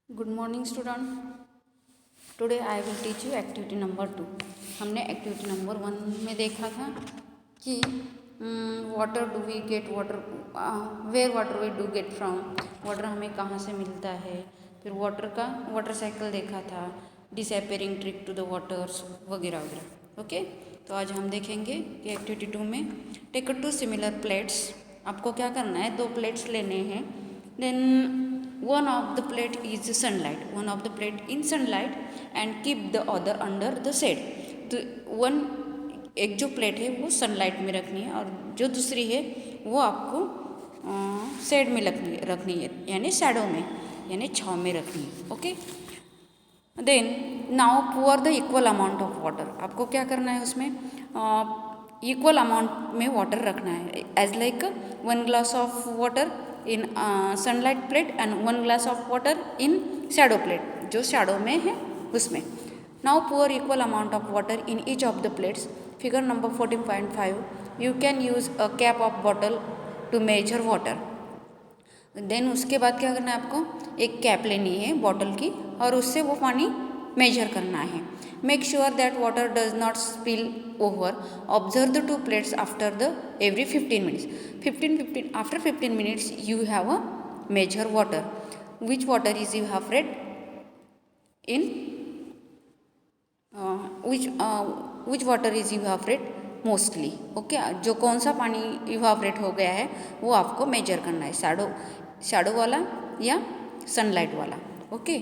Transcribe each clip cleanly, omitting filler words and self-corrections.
Good morning student. Today I will teach you activity number 2। हमने activity number 1 में देखा था कि water do we get water, where water we do get from, water हमें कहाँ से मिलता है। फिर वाटर साइकिल देखा था, disappearing trick to the waters वगैरह वगैरह। ओके, तो आज हम देखेंगे कि एक्टिविटी 2 में टेक 2 सिमिलर प्लेट्स। आपको क्या करना है, 2 प्लेट्स लेने हैं। Then one of the plate is sunlight, one of the plate in sunlight and keep the other under the shade। तो एक जो प्लेट है वो सनलाइट में रखनी है और जो दूसरी है वो आपको शेड में रखनी है, यानी शैडो में, यानी छाँव में रखनी है। Okay, then now pour the equal amount of water. आपको क्या करना है, उसमें इक्वल अमाउंट में वाटर रखना है, as like 1 glass of water in sunlight plate and 1 glass of water in shadow plate, जो शैडो में है उसमें। Now pour equal amount of water in each of the plates. Figure number 14.5, you can use a cap of bottle to measure water. Then उसके बाद क्या करना है, आपको एक कैप लेनी है बॉटल की और उससे वो पानी मेजर करना है। Make sure that water does not spill over. Observe the 2 plates after the every 15 minutes. 15 after 15 minutes you have a measure water. Which water is you have read in which water is evaporate mostly. Okay, जो कौन सा पानी evaporate हो गया है वो आपको major करना है, शैडो वाला या सनलाइट वाला। Okay,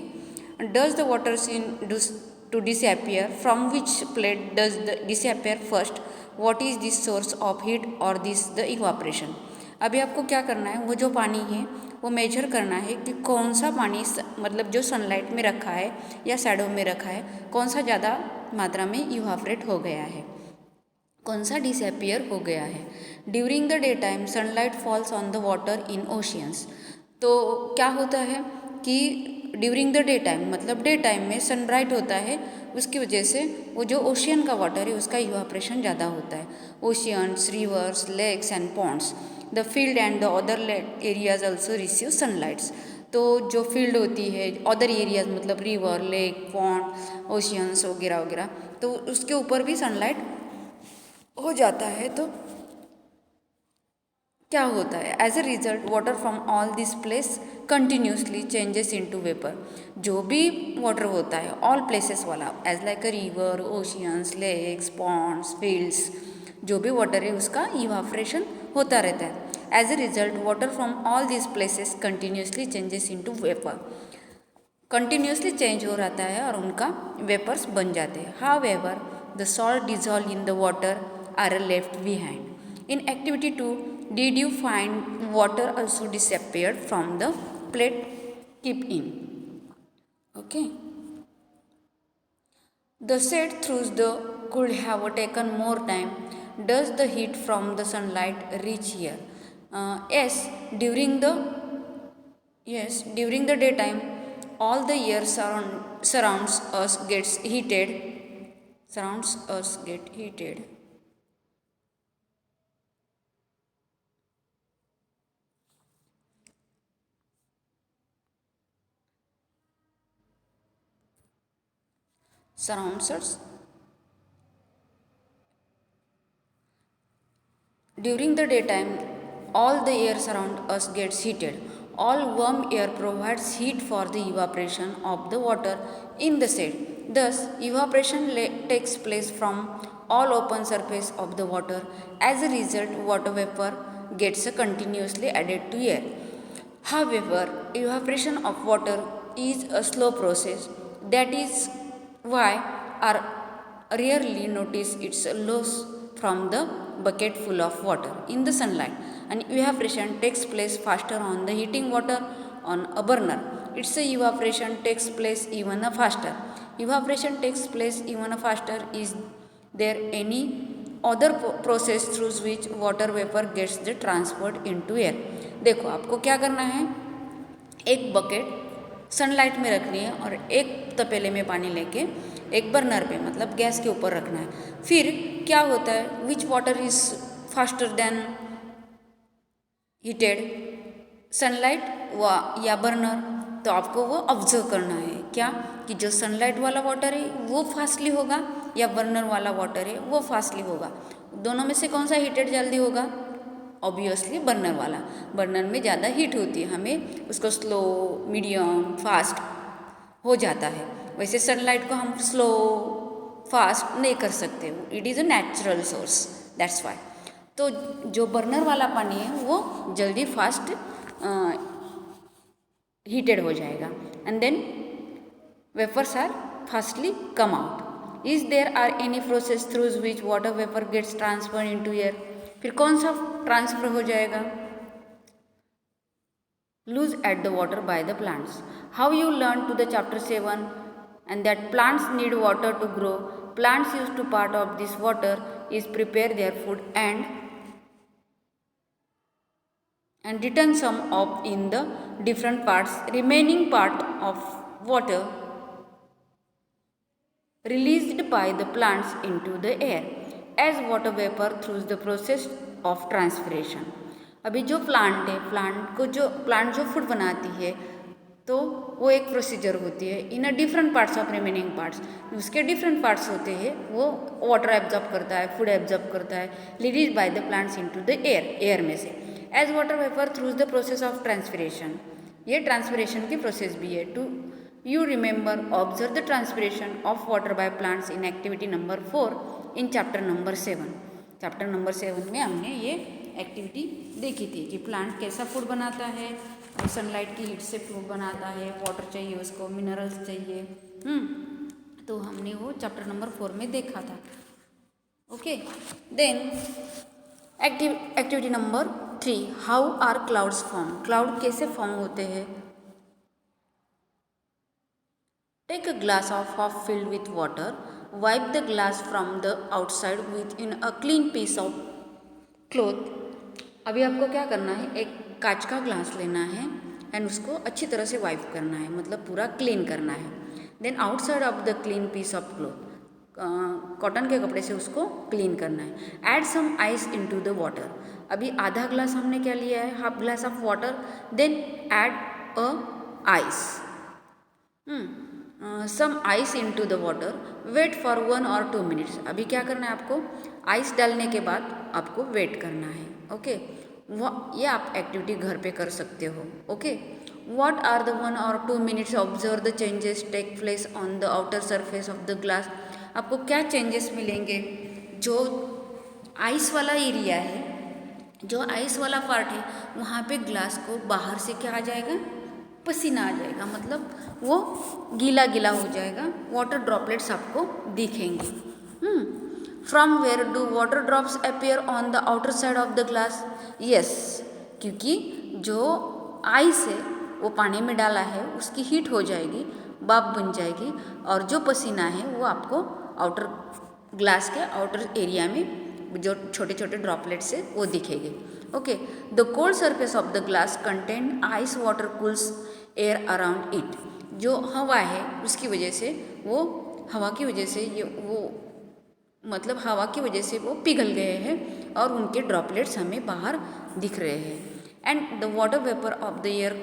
does the water seem to disappear, from which plate does the disappear first, what is this source of heat और दिस द इवापरेशन। अभी आपको क्या करना है, वो जो पानी है वो मेजर करना है कि कौन सा पानी मतलब जो सनलाइट में रखा है या शैडो में रखा है, कौन सा ज़्यादा मात्रा में इवापरेट हो गया है, कौन सा डिसअपियर हो गया है। During the day time sunlight false on the water in oceans. तो क्या होता है कि ड्यूरिंग द डे टाइम मतलब डे टाइम में सनब्राइट होता है, उसकी वजह से वो जो ओशियन का वाटर है उसका इवापरेशन ज़्यादा होता है। Oceans, rivers, lakes and ponds, the field and the other areas also receive sunlights. तो जो फील्ड होती है, अदर एरियाज मतलब रिवर, लेक, पॉन्ड, ओशियंस वगैरह वगैरह, तो उसके ऊपर भी सनलाइट हो जाता है। तो क्या होता है, as a result water from all this place continuously changes into vapour. जो भी वाटर होता है ऑल प्लेसेस वाला, as like a river, oceans, lakes, ponds, fields, जो भी वाटर है उसका इवापरेशन होता रहता है। As a result water from all this places continuously changes into vapour, continuously change हो रहता है और उनका वेपर्स बन जाते हैं। However the salt dissolve in the water are left behind. In activity 2, did you find water also disappeared from the plate keep in? Okay. The set through the could have taken more time. Does the heat from the sunlight reach here? Yes, during the daytime, all the air surrounds us gets heated. Surrounds us get heated. Surrounds us. During the daytime, all the air around us gets heated. All warm air provides heat for the evaporation of the water in the shade. Thus, evaporation takes place from all open surface of the water. As a result, water vapor gets continuously added to air. However, evaporation of water is a slow process. That is why are rarely notice its loss from the bucket full of water in the sunlight, and evaporation takes place faster on the heating water on a burner. Its evaporation takes place even faster. Evaporation takes place even faster. Is there any other process through which water vapor gets the transferred into air? देखो आपको क्या करना है, एक bucket sunlight में रखनी है और एक तपेले में पानी लेके एक बर्नर पे मतलब गैस के ऊपर रखना है। फिर क्या होता है, which water is faster than heated, sunlight या बर्नर? तो आपको वो ऑब्जर्व करना है क्या कि जो सनलाइट वाला वाटर है वो फास्टली होगा या बर्नर वाला वाटर है वो फास्टली होगा। दोनों में से कौन सा हीटेड जल्दी होगा? ऑब्वियसली बर्नर वाला। बर्नर में ज़्यादा हीट होती है, हमें उसको स्लो, मीडियम, फास्ट हो जाता है। वैसे सनलाइट को हम स्लो फास्ट नहीं कर सकते, it is a natural source, that's why. तो जो बर्नर वाला पानी है वो जल्दी फास्ट हीटेड हो जाएगा and then vapours are fastly come out. Is there are any process through which water vapour gets transfer into air? फिर कौन सा ट्रांसफर हो जाएगा? Lose at the water by the plants. How you learn to the chapter 7 and that plants need water to grow. Plants used to part of this water is prepare their food and return some of in the different parts. Remaining part of water released by the plants into the air as water vapor through the process of transpiration. अभी जो plant है, plant जो food बनाती है तो वो एक procedure होती है in a different parts of remaining parts. उसके डिफरेंट पार्ट्स होते हैं, वो वाटर एब्जॉर्ब करता है, फूड एब्जॉर्ब करता है, release by the plants into the air में से as water vapour through the process of transpiration. ये ट्रांसपिरेशन की प्रोसेस भी है। Do you remember observe the transpiration of water by plants in activity number 4 in chapter number 7। Chapter number 7 में हमने ये activity देखी थी कि प्लांट कैसा फूड बनाता है, सनलाइट की हीट से फूड बनाता है, वाटर चाहिए उसको, मिनरल्स चाहिए। तो हमने वो चैप्टर नंबर 4 में देखा था। Okay, then activity number 3, how are clouds form? Cloud कैसे फॉर्म होते हैं? Take a glass of half filled with water, wipe the glass from the outside with in a clean piece of cloth. अभी आपको क्या करना है, एक कांच का ग्लास लेना है एंड उसको अच्छी तरह से वाइप करना है, मतलब पूरा क्लीन करना है। Then outside of the clean piece of cloth, cotton के कपड़े से उसको क्लीन करना है। Add some ice into the water. अभी आधा ग्लास हमने क्या लिया है, half glass of water, then add a ice, some ice into the water, wait for 1 or 2 minutes। अभी क्या करना है आपको, आइस डालने के बाद आपको वेट करना है। ओके, ये आप एक्टिविटी घर पे कर सकते हो। Okay, what are the 1 or 2 minutes observe the changes take place on the outer surface of the glass. आपको क्या चेंजेस मिलेंगे? जो आइस वाला एरिया है, जो आइस वाला पार्ट है, वहाँ पे ग्लास को बाहर से क्या आ जाएगा, पसीना आ जाएगा, मतलब वो गीला गीला हो जाएगा, वाटर ड्रॉपलेट्स आपको दिखेंगे। From where do water drops appear on the outer side of the glass? Yes, क्योंकि जो आइस है वो पानी में डाला है, उसकी हीट हो जाएगी, भाप बन जाएगी, और जो पसीना है वो आपको आउटर ग्लास के आउटर एरिया में जो छोटे छोटे ड्रॉपलेट्स है वो दिखेंगे। Okay, the cold surface of the glass contain ice water cools air around it. जो हवा है उसकी वजह से, वो हवा की वजह से मतलब हवा की वजह से वो पिघल गए हैं और उनके ड्रॉपलेट्स हमें बाहर दिख रहे हैं। And the water vapour of the air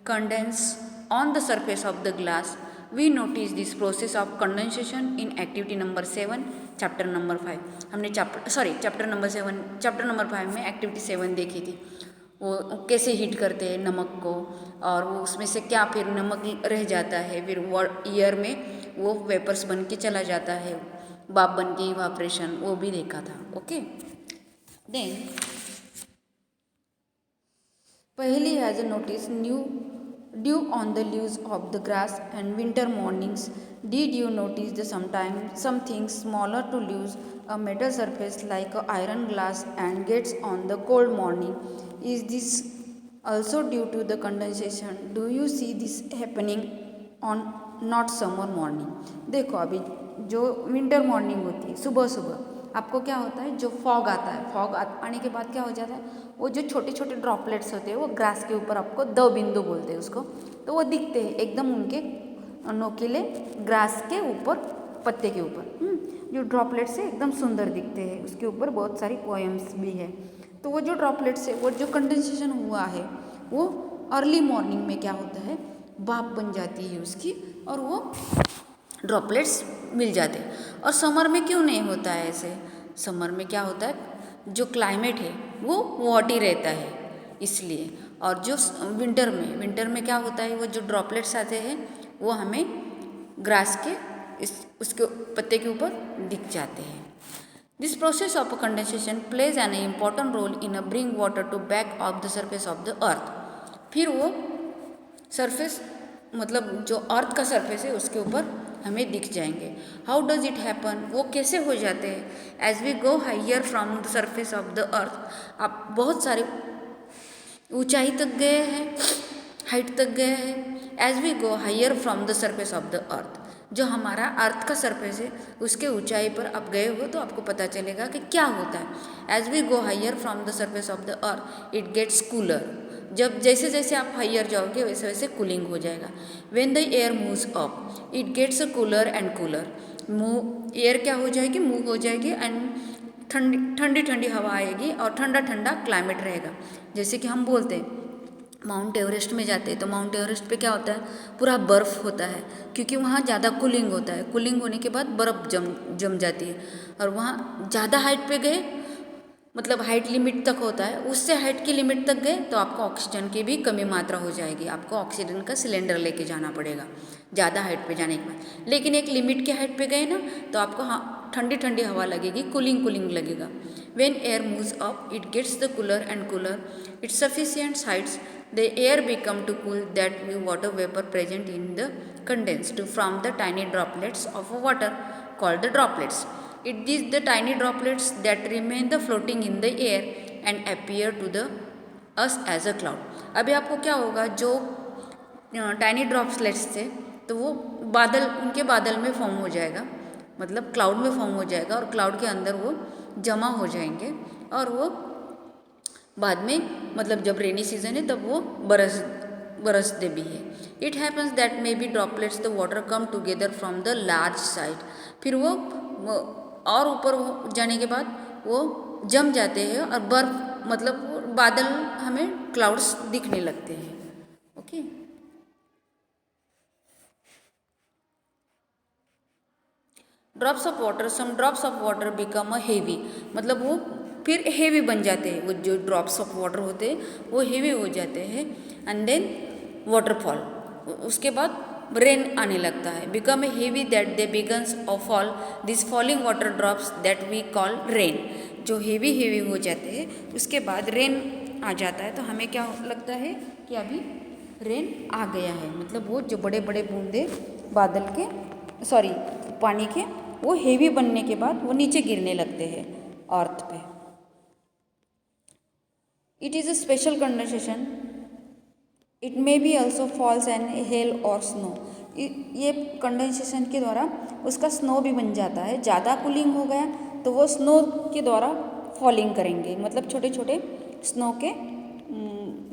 condense on the surface of the glass. We notice this process of condensation in activity number 7 chapter number 5। हमने चैप्टर नंबर 5 में एक्टिविटी 7 देखी थी। वो कैसे हीट करते हैं नमक को, और वो उसमें से क्या फिर नमक रह जाता है, फिर एयर में वो वेपर्स बन के चला जाता है, भाप बन के इवापोरेशन, वो भी देखा था। ओके, देन पहली has a notice dew on the leaves of the grass and winter mornings. Did you notice the something smaller to leaves a metal surface like a iron glass and gets on the cold morning? Is this also due to the condensation? Do you see this happening on not summer morning? देखो, अभी जो winter morning होती है, सुबह सुबह आपको क्या होता है, जो फॉग आता है, फॉग आने के बाद क्या हो जाता है, वो जो छोटे छोटे ड्रॉपलेट्स होते हैं वो ग्रास के ऊपर, आपको दो बिंदु बोलते हैं उसको, तो वो दिखते हैं एकदम उनके नोकीले ग्रास के ऊपर, पत्ते के ऊपर। जो ड्रॉपलेट्स है एकदम सुंदर दिखते हैं, उसके ऊपर बहुत सारी पोएम्स भी है। तो वो जो ड्रॉपलेट्स है, वो जो कंडेंसेशन हुआ है, वो अर्ली मॉर्निंग में क्या होता है, भाप बन जाती है उसकी और वो ड्रॉपलेट्स मिल जाते हैं। और समर में क्यों नहीं होता है ऐसे? समर में क्या होता है, जो क्लाइमेट है वो हॉट ही रहता है इसलिए। और जो विंटर में क्या होता है, वो जो ड्रॉपलेट्स आते हैं वो हमें ग्रास के उसके पत्ते के ऊपर दिख जाते हैं। This process of condensation plays an important role in bring water to back of the surface of the earth. फिर वो सरफेस मतलब जो अर्थ का सरफेस है उसके ऊपर हमें दिख जाएंगे। हाउ डज इट हैपन, वो कैसे हो जाते हैं? As we go higher from the surface of the earth, आप बहुत सारे ऊंचाई तक गए हैं, हाइट तक गए हैं। As we go higher from the surface of the earth, जो हमारा अर्थ का सरफेस है उसके ऊंचाई पर आप गए हो तो आपको पता चलेगा कि क्या होता है। As we go higher from the surface of the earth it gets cooler, जब जैसे जैसे आप हाइयर जाओगे वैसे वैसे कूलिंग हो जाएगा। When the air moves up it gets cooler and cooler, air क्या हो जाएगी, मूव हो जाएगी एंड ठंडी ठंडी हवा आएगी और ठंडा ठंडा क्लाइमेट रहेगा। जैसे कि हम बोलते हैं माउंट एवरेस्ट में जाते हैं तो माउंट एवरेस्ट पे क्या होता है, पूरा बर्फ़ होता है क्योंकि वहाँ ज़्यादा कूलिंग होता है। कूलिंग होने के बाद बर्फ़ जम जाती है और वहाँ ज़्यादा हाइट पे गए, मतलब हाइट लिमिट तक होता है, उससे हाइट की लिमिट तक गए तो आपको ऑक्सीजन की भी कमी मात्रा हो जाएगी, आपको ऑक्सीजन का सिलेंडर लेके जाना पड़ेगा ज़्यादा हाइट पे जाने के बाद। लेकिन एक लिमिट के हाइट पे गए ना तो आपको हाँ ठंडी ठंडी हवा लगेगी, कूलिंग लगेगा। When air moves up it gets the cooler and cooler it's sufficient heights the air become to cool that water vapor present in the condensed from the tiny droplets of water called the droplets. It is the tiny droplets that remain the floating in the air and appear to the us as a cloud. अभी आपको क्या होगा, जो tiny droplets थे तो वो बादल, उनके बादल में फॉर्म हो जाएगा, मतलब क्लाउड में फॉर्म हो जाएगा और क्लाउड के अंदर वो जमा हो जाएंगे और वो बाद में मतलब जब रेनी सीजन है तब वो बरसते भी है। It happens that may be droplets the water come together from the large side, फिर वो और ऊपर जाने के बाद वो जम जाते हैं और बर्फ मतलब बादल हमें क्लाउड्स दिखने लगते हैं। Okay drops of water, some drops of water become a heavy, मतलब वो फिर हेवी बन जाते हैं, वो जो ड्रॉप्स ऑफ वाटर होते हैं वो हेवी हो जाते हैं। एंड देन वाटरफॉल, उसके बाद रेन आने लगता है। Become a heavy that they begins of fall this falling water drops that we call rain, जो हेवी हो जाते हैं उसके बाद रेन आ जाता है तो हमें क्या लगता है कि अभी रेन आ गया है, मतलब वो जो बड़े बड़े बूंदे बादल के पानी के वो हेवी बनने के बाद वो नीचे गिरने लगते हैं अर्थ पे। It is a special condensation, it may be also falls and hail or snow, ये कंडेंसेशन के द्वारा उसका स्नो भी बन जाता है। ज़्यादा कूलिंग हो गया तो वो स्नो के द्वारा फॉलिंग करेंगे, मतलब छोटे छोटे स्नो के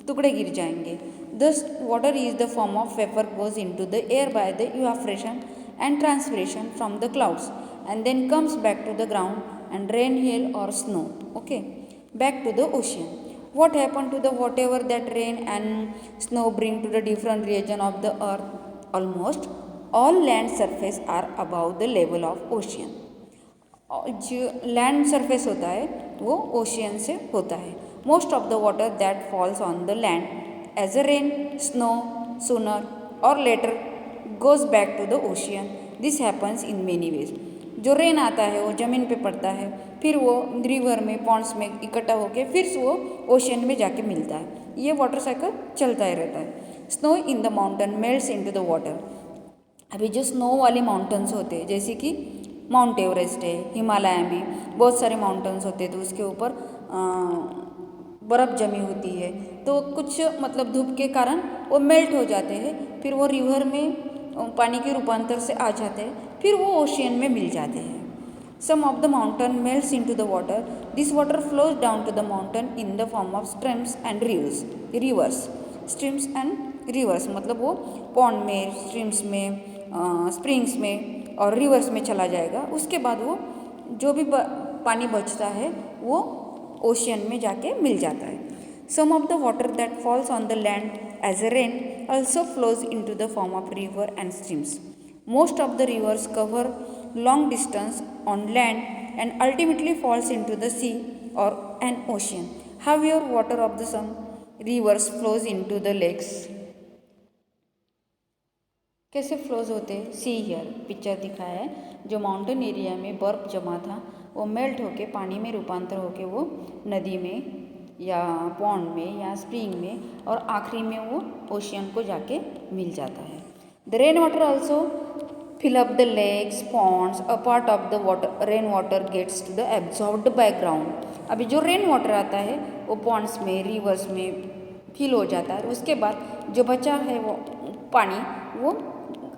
टुकड़े गिर जाएंगे। दस water is the form of vapour goes into the air by the evaporation and transpiration from the clouds and then comes back to the ground and rain, hail or snow. Okay, back to the ocean. What happened to the whatever that rain and snow bring to the different region of the earth? Almost all land surface are above the level of ocean. जो land surface होता है वो ocean से होता है। Most of the water that falls on the land as a rain, snow, sooner or later goes back to the ocean. This happens in many ways. जो rain आता है वो ज़मीन पे पड़ता है, फिर वो रिवर में, पॉन्ड्स में इकट्ठा होके फिर वो ओशियन में जाके मिलता है। ये वाटर साइकिल चलता ही रहता है। Snow in the mountain melts into the water, अभी जो स्नो वाले माउंटेन्स होते हैं जैसे कि माउंट एवरेस्ट है, हिमालय में बहुत सारे माउंटेन्स होते हैं तो उसके ऊपर बर्फ़ जमी होती है तो कुछ मतलब धूप के कारण वो मेल्ट हो जाते हैं, फिर वो रिवर में पानी के रूपांतर से आ जाते हैं, फिर वो ओशियन में मिल जाते हैं। Some of the mountain melts into the water, this water flows down to the mountain in the form of streams and rivers. Streams and rivers मतलब वो पॉन्ड में, स्ट्रीम्स में, स्प्रिंग्स में और रिवर्स में चला जाएगा। उसके बाद वो जो भी पानी बचता है वो ओशियन में जाके मिल जाता है। Some of the water that falls on the land as a rain also flows into the form of river and streams. Most of the rivers cover long distance on land and ultimately falls into the sea or an ocean. However, water of the some rivers flows into the lakes. कैसे flows होते हैं? See here picture दिखाया है, जो mountain area में बर्फ़ जमा था वो मेल्ट होके पानी में रूपांतर होके वो नदी में या पॉन्ड में या स्प्रिंग में और आखिरी में वो ओशियन को जाके मिल जाता है. The rain water also fill up the lakes, ponds. A part of the water, rain water gets to the absorbed by ground. अभी जो रेन वाटर आता है वो पॉन्ड्स में, रिवर्स में फिल हो जाता है. उसके बाद जो बचा है वो पानी वो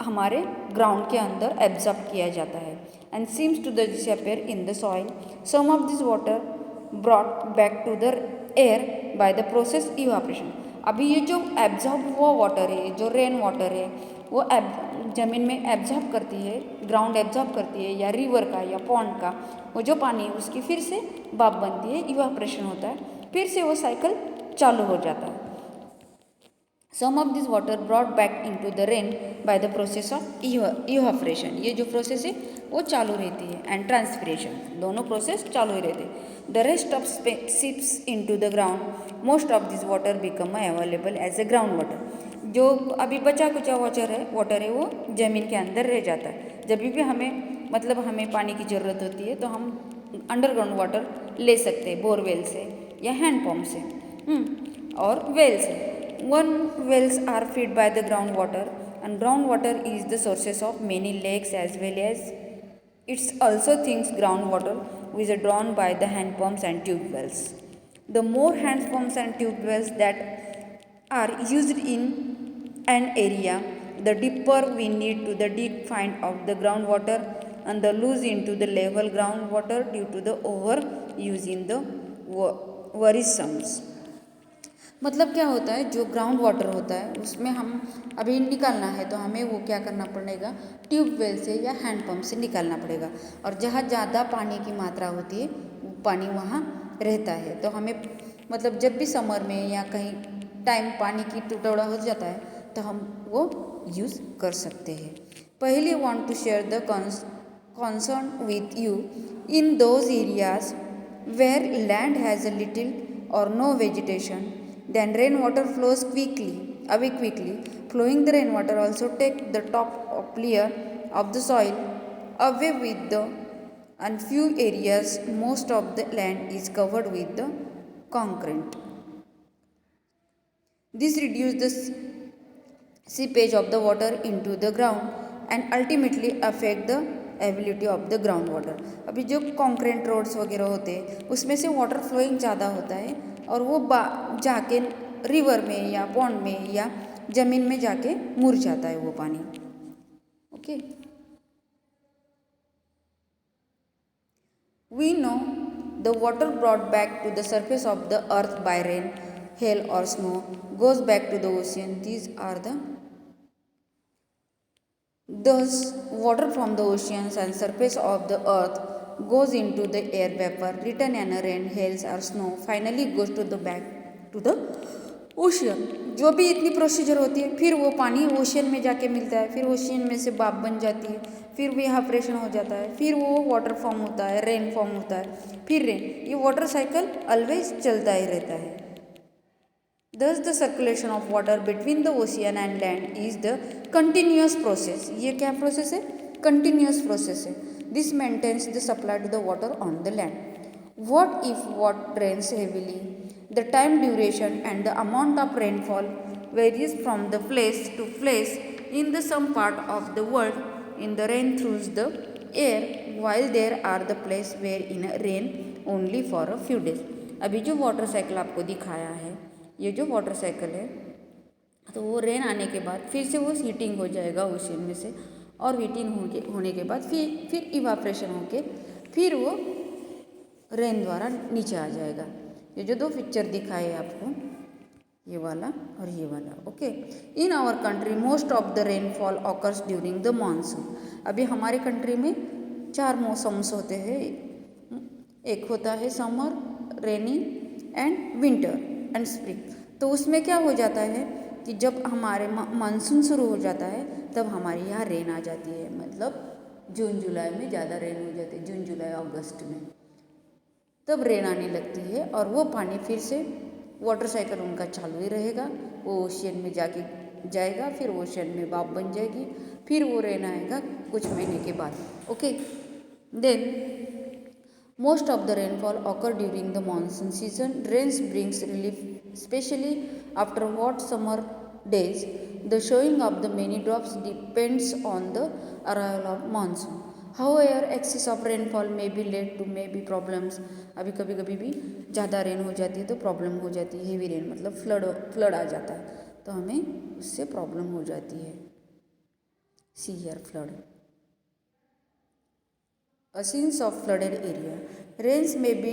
हमारे ग्राउंड के अंदर एब्जॉर्ब किया जाता है and seems to the disappear in the soil. Some of this water brought back to the air by the process evaporation. अभी ये जो एब्जॉर्ब हुआ वाटर है, जो रेन वाटर है, वो ज़मीन में एब्जॉर्ब करती है, ग्राउंड एब्जॉर्ब करती है, या रिवर का या पॉन्ड का वो जो पानी है उसकी फिर से भाप बनती है, इवापोरेशन होता है, फिर से वो साइकिल चालू हो जाता है. Some of this water brought back into the rain by the process of evaporation. ये जो प्रोसेस है वो चालू रहती है एंड ट्रांसपिरेशन, दोनों प्रोसेस चालू ही रहते हैं. The rest of seeps into the ground. Most of this water become available as a ground water. जो अभी बचा कुचा वाटर है वो ज़मीन के अंदर रह जाता है. जब भी हमें मतलब हमें पानी की ज़रूरत होती है तो हम अंडरग्राउंड वाटर ले सकते हैं, बोरवेल से या हैंडपम्प से और वेल से. One wells are feed by the ground water and ground water is the sources of many lakes as well as it's also things ground water which are drawn by the handpumps and tube wells. The more handpumps and tube wells that are used in an area, the deeper we need to the deep find of the groundwater and the lose into the level groundwater due to the overuse in the worrisome. मतलब क्या होता है, जो ground water होता है उसमें हम अभी निकालना है तो हमें वो क्या करना पड़ेगा, ट्यूबवेल से या हैंडपम्प से निकालना पड़ेगा. और जहाँ ज़्यादा पानी की मात्रा होती है पानी वहाँ रहता है, तो हमें मतलब जब भी समर में या कहीं टाइम पानी की टुकड़ा हो जाता है तो हम वो यूज़ कर सकते हैं. पहले want to share the concern with you in those areas where land has a little or no vegetation, then rain water flows quickly. Flowing the rain water also take the top layer of the soil away with the and few areas most of the land is covered with the concrete. This reduces the seepage of the water into the ground and ultimately affect the ability of the ground water. अभी जो concrete roads वगैरह होते हैं उसमें से water flowing ज़्यादा होता है और वो जाके रिवर में या पॉन्ड में या ज़मीन में जाके मुर जाता है वो पानी. Okay, we know the water brought back to the surface of the earth by rain, hail or snow goes back to the ocean. These are the thus water from the oceans and surface of the earth goes into the air vapor, return in rain, hails or snow, finally goes to the back to the ocean. जो भी इतनी procedure होती है फिर वो पानी ocean में जाके मिलता है, फिर ओशियन में से भाप बन जाती है, फिर भी इवापोरेशन हो जाता है, फिर वो वाटर फॉर्म होता है, रेन फॉर्म होता है, फिर रेन. ये वाटर साइकिल ऑलवेज चलता ही रहता है. Thus the circulation of water between the ocean and land is the continuous process. ये क्या प्रोसेस है? कंटिन्यूस प्रोसेस है. This maintains the supply to the water on the land. What if what rains heavily? The time duration and the amount of rainfall varies from the place to place in the some part of the world. In the rain through the air, while there are the place where in rain only for a few days. अभी जो water cycle आपको दिखाया है, ये जो water cycle है तो वो रेन आने के बाद फिर से वो हीटिंग हो जाएगा ओशियन में से, और हीटिंग होने के बाद फिर इवापोरेशन होके फिर वो रेन द्वारा नीचे आ जाएगा. ये जो दो पिक्चर दिखाए आपको, ये वाला और ये वाला. Okay, in our country most of the rainfall occurs during the monsoon. अभी हमारे कंट्री में 4 मौसम्स होते हैं. एक होता है summer, rainy and winter and spring. तो उसमें क्या हो जाता है कि जब हमारे मानसून शुरू हो जाता है तब हमारे यहाँ रेन आ जाती है, मतलब जून जुलाई में ज़्यादा रेन हो जाती है, जून जुलाई अगस्त में तब रेन आने लगती है और वो पानी फिर से वाटर साइकिल उनका चालू ही रहेगा, वो ओशियन में जाके जाएगा, फिर ओशियन में भाप बन जाएगी, फिर वो रेन आएगा कुछ महीने के बाद। Okay, then most of the rainfall occur during the monsoon season. Rains brings relief, especially after hot summer days. The showing of the many drops depends on the arrival of monsoon. However, excess of rainfall may be led to may be problems. अभी कभी कभी भी ज़्यादा rain हो जाती है तो problem हो जाती है, हेवी रेन मतलब फ्लड आ जाता है, तो हमें उससे प्रॉब्लम हो जाती है, severe flood. A sense of flooded area. Rains may be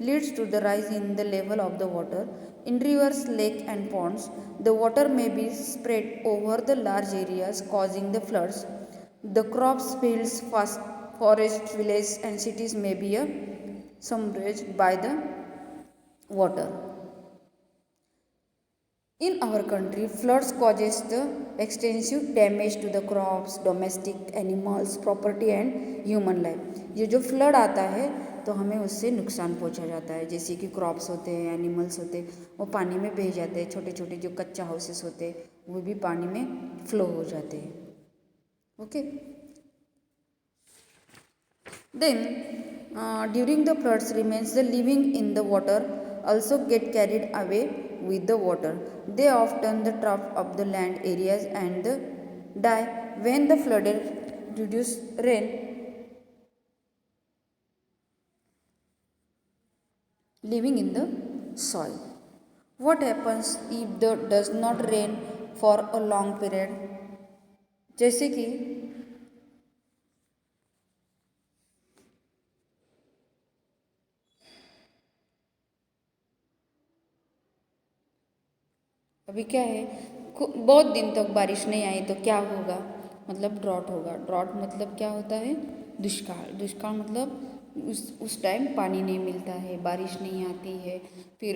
leads to the rise in the level of the water. In rivers, lakes and ponds, the water may be spread over the large areas causing the floods. The crops, fields, forests, villages and cities may be submerged by the water. In our country, floods causes the extensive damage to the crops, domestic animals, property and human life. ये जो flood आता है तो हमें उससे नुकसान पहुंचा जाता है, जैसे कि क्रॉप्स होते हैं, एनिमल्स होते हैं, वो पानी में बह जाते हैं, छोटे छोटे जो कच्चा हाउसेस होते हैं वो भी पानी में फ्लो हो जाते हैं। Okay, then during the floods remains the living in the water also get carried away with the water. They often the trough of the land areas and die when the flooded reduce rain. Living in the soil. What happens if the does not rain for a long period? जैसे कि अभी क्या है, बहुत दिन तक बारिश नहीं आई तो क्या होगा, मतलब ड्रॉट होगा। ड्रॉट मतलब क्या होता है, दुष्काल। दुष्काल मतलब उस टाइम पानी नहीं मिलता है, बारिश नहीं आती है, फिर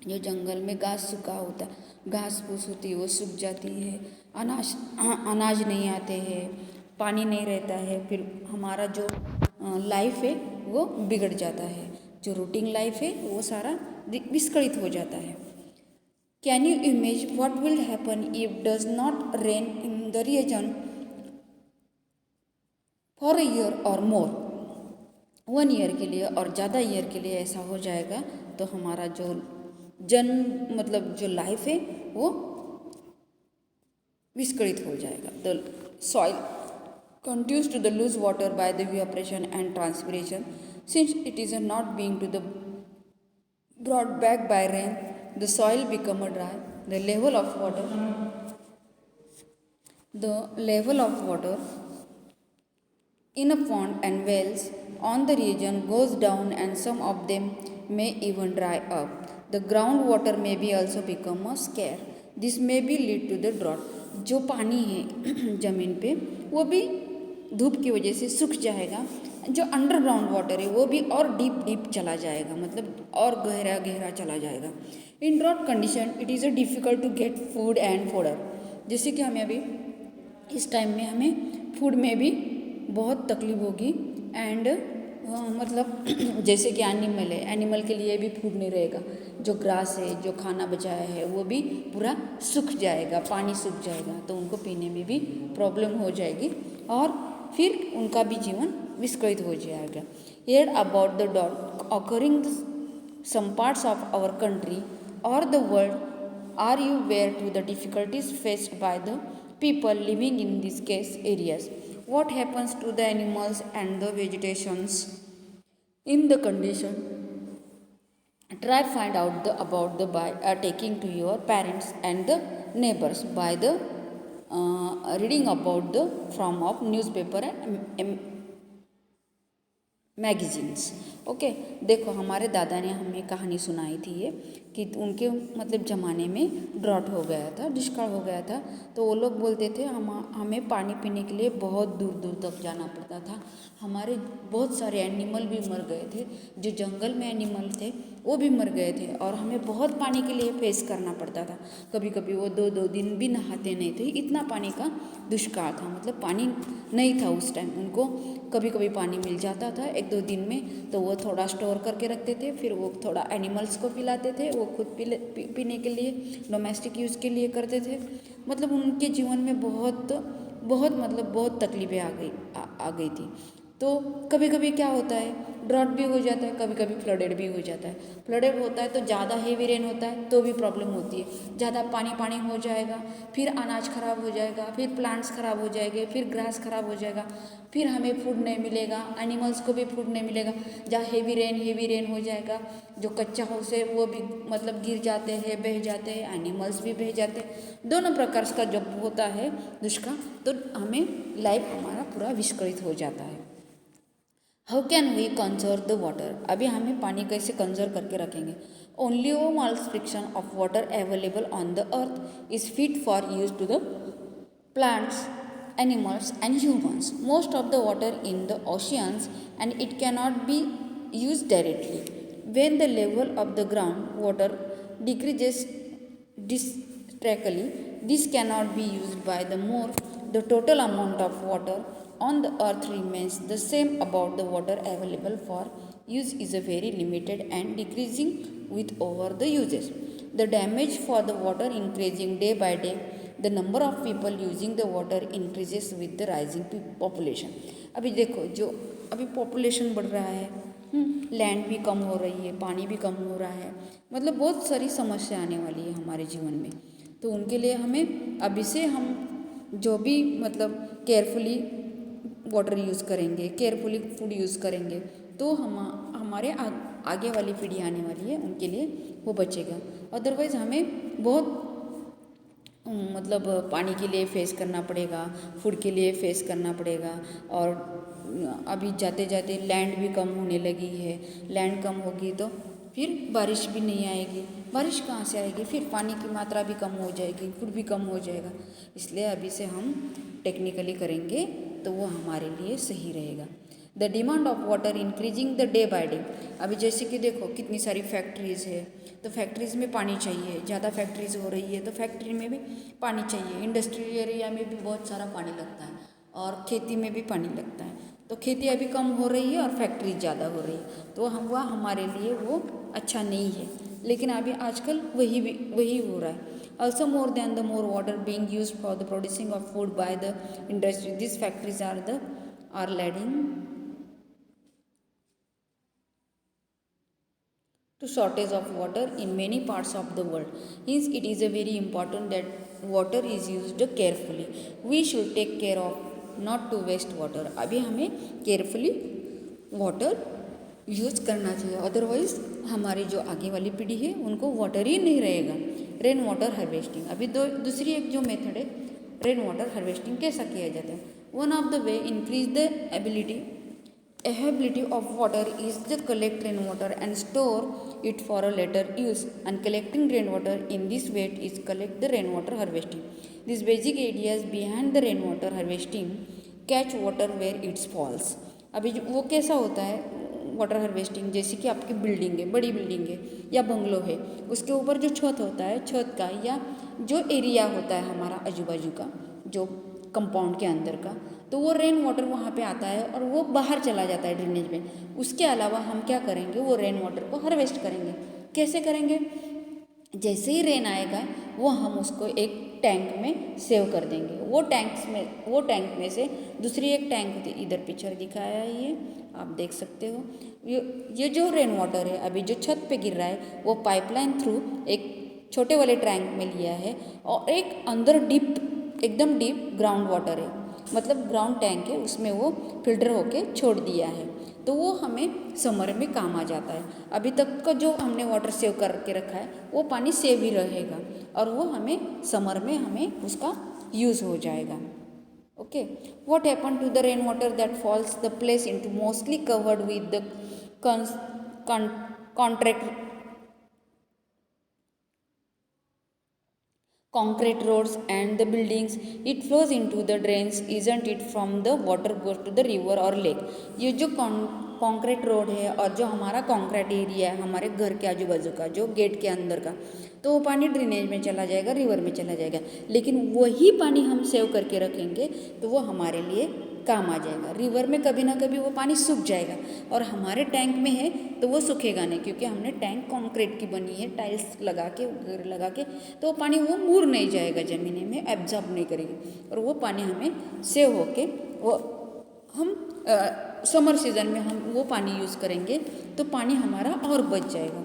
जो जंगल में घास सूखा होता, घास फूस होती है वो सूख जाती है, अनाज नहीं आते हैं, पानी नहीं रहता है, फिर हमारा जो लाइफ है वो बिगड़ जाता है, जो रूटीन लाइफ है वो सारा विस्कलित हो जाता है। Can you imagine what will happen if does not rain in the region for a year or more? 1 year के लिए और ज़्यादा ईयर के लिए ऐसा हो जाएगा तो हमारा जो मतलब जो लाइफ है वो विस्कलित हो जाएगा। The soil continues to the lose water by the evaporation and transpiration. Since it is not being to the brought back by rain, the soil become dry. The level of water in a pond and wells on the region goes down and some of them may even dry up. The groundwater may be also become scarce. This may be lead to the drought. जो पानी है ज़मीन पे वो भी धूप की वजह से सूख जाएगा, जो अंडरग्राउंड वाटर है वो भी और डीप चला जाएगा, मतलब और गहरा चला जाएगा। In drought condition it is difficult to get food and fodder. जैसे कि हमें अभी इस टाइम में हमें फूड में भी बहुत तकलीफ होगी एंड मतलब जैसे कि एनिमल के लिए भी फूड नहीं रहेगा, जो ग्रास है, जो खाना बचाया है वो भी पूरा सूख जाएगा, पानी सूख जाएगा, तो उनको पीने में भी प्रॉब्लम हो जाएगी और फिर उनका भी जीवन विस्कलित हो जाएगा। Heard about the drought occurring some parts of our country or the world. Are you aware to the difficulties faced by the people living in these case areas? What happens to the animals and the vegetations in the condition? Try find out about the by taking to your parents and the neighbors by the reading about the from of newspaper and magazines. Okay, देखो हमारे दादा ने हमें कहानी सुनाई थी ये कि उनके मतलब ज़माने में ड्रॉट हो गया था, दुष्काल हो गया था, तो वो लोग बोलते थे हमें पानी पीने के लिए बहुत दूर दूर तक जाना पड़ता था, हमारे बहुत सारे एनिमल भी मर गए थे, जो जंगल में एनिमल थे वो भी मर गए थे और हमें बहुत पानी के लिए फेस करना पड़ता था। कभी कभी वो 2-2 दिन भी नहाते नहीं थे, इतना पानी का दुष्काल था। मतलब पानी नहीं था उस टाइम। उनको कभी कभी पानी मिल जाता था 1-2 दिन में, तो वो थोड़ा स्टोर करके रखते थे, फिर वो थोड़ा एनिमल्स को पिलाते थे, वो खुद पीने के लिए डोमेस्टिक यूज़ के लिए करते थे। मतलब उनके जीवन में बहुत बहुत मतलब बहुत तकलीफ़ें आ गई थी। तो कभी कभी क्या होता है, ड्रॉट भी हो जाता है, कभी कभी फ्लडेड भी हो जाता है। फ्लडेड होता है तो ज़्यादा हेवी रेन होता है तो भी प्रॉब्लम होती है, ज़्यादा पानी पानी हो जाएगा, फिर अनाज खराब हो जाएगा, फिर प्लांट्स खराब हो जाएंगे, फिर ग्रास खराब हो जाएगा, फिर हमें फूड नहीं मिलेगा, एनिमल्स को भी फूड नहीं मिलेगा। जहाँ हेवी रेन हो जाएगा, जो कच्चा हाउस है वो भी मतलब गिर जाते हैं, बह जाते हैं, एनिमल्स भी बह जाते हैं। दोनों प्रकार का जब होता है दुष्काल, तो हमें लाइफ हमारा पूरा विस्कलित हो जाता है। How can we conserve the water? अभी हमें पानी कैसे कंजर्व करके रखेंगे? Only a small fraction of water available on the earth is fit for use to the plants, animals, and humans. Most of the water in the oceans and it cannot be used directly. When the level of the groundwater decreases drastically, this cannot be used by the more. The total amount of water on the earth remains the same. About the water available for use is a very limited and decreasing with over the uses. The damage for the water increasing day by day. The number of people using the water increases with the rising population. अभी देखो, जो अभी population बढ़ रहा है, land भी कम हो रही है, पानी भी कम हो रहा है, मतलब बहुत सारी समस्या आने वाली है हमारे जीवन में। तो उनके लिए हमें अभी से हम जो भी मतलब केयरफुली वाटर यूज़ करेंगे, केयरफुली फूड यूज़ करेंगे, तो हमारे आगे वाली पीढ़ी आने वाली है, उनके लिए वो बचेगा। अदरवाइज़ हमें बहुत मतलब पानी के लिए फेस करना पड़ेगा, फूड के लिए फेस करना पड़ेगा। और अभी जाते जाते लैंड भी कम होने लगी है। लैंड कम होगी तो फिर बारिश भी नहीं आएगी, बारिश कहाँ से आएगी, फिर पानी की मात्रा भी कम हो जाएगी, फूड भी कम हो जाएगा। इसलिए अभी से हम टेक्निकली करेंगे तो वो हमारे लिए सही रहेगा। The demand of water increasing the day by day. अभी जैसे कि देखो कितनी सारी फैक्ट्रीज़ है, तो फैक्ट्रीज़ में पानी चाहिए, ज़्यादा फैक्ट्रीज़ हो रही है तो फैक्ट्री में भी पानी चाहिए। इंडस्ट्रियल एरिया में भी बहुत सारा पानी लगता है और खेती में भी पानी लगता है। तो खेती अभी कम हो रही है और फैक्ट्री ज़्यादा हो रही है, तो वह हमारे लिए वो अच्छा नहीं है। लेकिन अभी आजकल वही हो रहा है। Also more than the more water being used for the producing of food by the industry, these factories are leading to shortage of water in many parts of the world. Hence, it is a very important that water is used carefully. We should take care of not to waste water. अभी हमें carefully water use करना चाहिए, otherwise हमारी जो आगे वाली पीढ़ी है उनको वाटर ही नहीं रहेगा। रेन वाटर हार्वेस्टिंग, अभी दूसरी एक जो मेथड है रेन वाटर हार्वेस्टिंग, कैसा किया जाता है? One of the way increase the availability of water is to collect rainwater and store it for a later use. And collecting rainwater in this way is collect the rainwater harvesting. These basic ideas behind the rainwater harvesting catch water where it falls. अभी वो कैसा होता है water harvesting? जैसे कि आपकी building है, बड़ी बिल्डिंग है या बंगलो है, उसके ऊपर जो छत होता है, छत का या जो एरिया होता है हमारा आजू बाजू का, जो कंपाउंड के अंदर का, तो वो रेन वाटर वहाँ पे आता है और वो बाहर चला जाता है ड्रेनेज में। उसके अलावा हम क्या करेंगे, वो रेन वाटर को हार्वेस्ट करेंगे। कैसे करेंगे? जैसे ही रेन आएगा वो हम उसको एक टैंक में सेव कर देंगे। वो टैंक में से दूसरी एक टैंक होती है, इधर पिक्चर दिखाया है ये आप देख सकते हो। ये जो रेन वाटर है अभी जो छत पे गिर रहा है, वो पाइपलाइन थ्रू एक छोटे वाले टैंक में लिया है और एक अंदर एकदम डीप ग्राउंड वाटर है, मतलब ग्राउंड टैंक है, उसमें वो फिल्टर होके छोड़ दिया है। तो वो हमें समर में काम आ जाता है। अभी तक का जो हमने वाटर सेव करके रखा है वो पानी सेव ही रहेगा और वो हमें समर में हमें उसका यूज़ हो जाएगा। Okay, what happen to the rain water that falls the place into mostly covered with the contract concrete roads and the buildings, it flows into the drains, isn't it? From the water goes to the river or lake. ये जो concrete road है और जो हमारा concrete area है हमारे घर के आजू बाजू का, जो गेट के अंदर का, तो वो पानी ड्रेनेज में चला जाएगा, रिवर में चला जाएगा। लेकिन वही पानी हम सेव करके रखेंगे तो वो हमारे लिए काम आ जाएगा। रिवर में कभी ना कभी वो पानी सूख जाएगा और हमारे टैंक में है तो वो सूखेगा नहीं, क्योंकि हमने टैंक कंक्रीट की बनी है, टाइल्स लगा के, तो वो पानी वो मुड़ नहीं जाएगा ज़मीन में, एब्जॉर्ब नहीं करेगी और वो पानी हमें सेव होके वो हम समर सीजन में हम वो पानी यूज़ करेंगे तो पानी हमारा और बच जाएगा।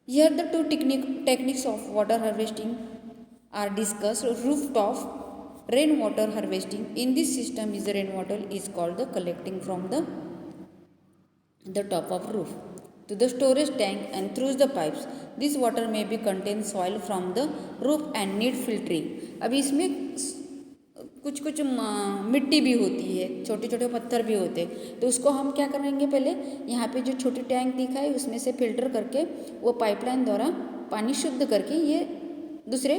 Here the two techniques of water harvesting are discussed. Rooftop rainwater harvesting. In this system, is the rainwater is called the collecting from the top of roof to the storage tank and through the pipes. This water may be contain soil from the roof and need filtering. अभी इसमें कुछ कुछ मिट्टी भी होती है, छोटे छोटे पत्थर भी होते हैं, तो उसको हम क्या करेंगे, पहले यहाँ पे जो छोटी टैंक दिखा है उसमें से फिल्टर करके वो पाइपलाइन द्वारा पानी शुद्ध करके ये दूसरे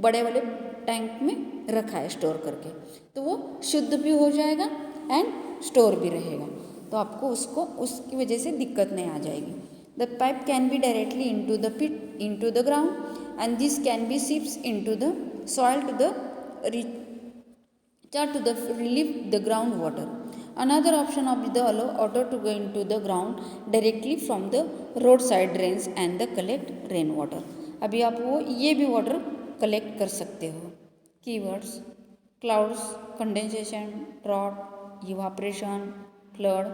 बड़े वाले टैंक में रखा है स्टोर करके, तो वो शुद्ध भी हो जाएगा एंड स्टोर भी रहेगा, तो आपको उसको उसकी वजह से दिक्कत नहीं आ जाएगी। The pipe can be directly into the pit into the ground and this can be seeps into the soil to the to the relieve the groundwater. Another option of the allow water to go into the ground directly from the roadside drains and the collect rainwater. अभी आप वो ये भी water collect कर सकते हो। Keywords: clouds, condensation, drought, evaporation, flood,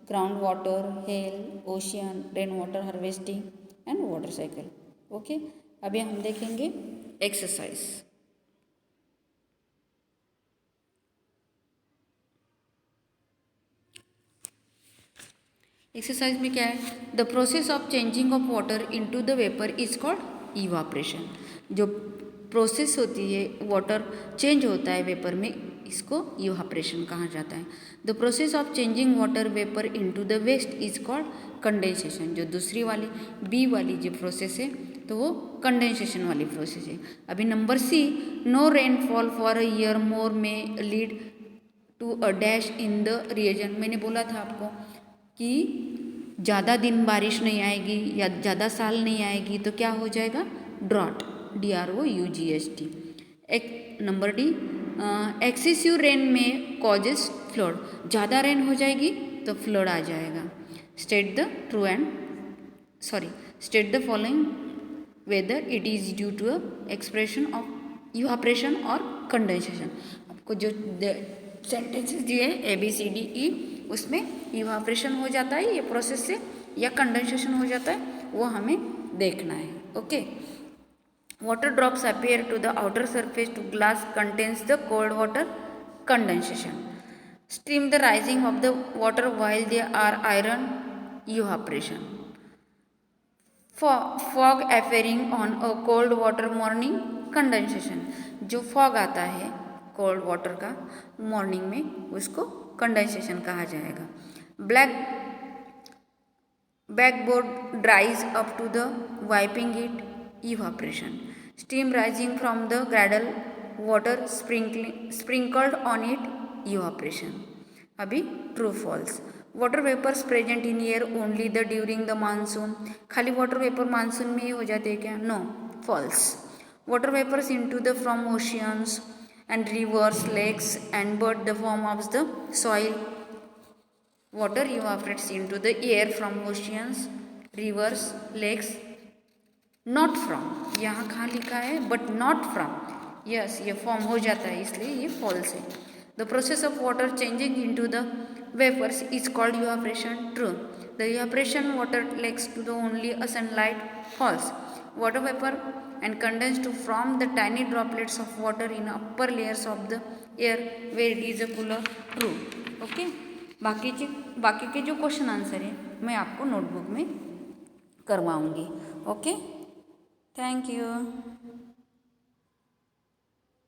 ground water, hail, ocean, rain water harvesting and water cycle. Okay, अभी हम देखेंगे एक्सरसाइज। एक्सरसाइज में क्या है, the process of changing of water into the vapour is called evaporation. जो process होती है water change होता है वेपर में, इसको इवापोरेशन कहा जाता है। The process of changing water vapour into the west is called condensation. जो दूसरी वाली बी वाली जो प्रोसेस है तो वो कंडेंसेशन वाली प्रोसेस है। अभी number C, no rainfall for a year more may lead to a dash in the region. मैंने बोला था आपको कि ज़्यादा दिन बारिश नहीं आएगी या ज़्यादा साल नहीं आएगी तो क्या हो जाएगा, ड्रॉट, DROUGST। एक नंबर डी, एक्सेसिव रेन में कॉजेस फ्लड। ज़्यादा रेन हो जाएगी तो फ्लड आ जाएगा। State the following weather it is due to expression of evaporation or condensation. आपको जो सेंटेंसेस दिए ABCDE उसमें इवापोरेशन हो जाता है ये प्रोसेस से या कंडेंसेशन हो जाता है, वो हमें देखना है। Okay, water drops appear to the outer surface to glass contains the cold water, condensation. Steam the rising of the water while they are iron, evaporation. Fog appearing on a cold water morning, condensation. जो fog आता है cold water का morning में उसको condensation कहा जाएगा। Backboard dries up to the wiping it, evaporation. Steam rising from the griddle, water sprinkled on it, evaporation. अभी true false, water vapours present in air only the during the monsoon. खाली water vapour monsoon में ही हो जाते हैं क्या, no, false. Water vapours into the from oceans and rivers, lakes and but the form of the soil. Water evaporates into the air from oceans, rivers, lakes, not from। यहाँ कहाँ लिखा है but not from, yes ये form हो जाता है इसलिए ये फॉल्स है। The process of water changing into the vapors is called evaporation, true। The evaporation water leaks to the only a sunlight, false। Water vapor and condense to form the tiny droplets of water in upper layers of the air where it is a cooler, true। Okay, बाकी के जो question answer है मैं आपको notebook में करवाऊंगी। Okay, thank you.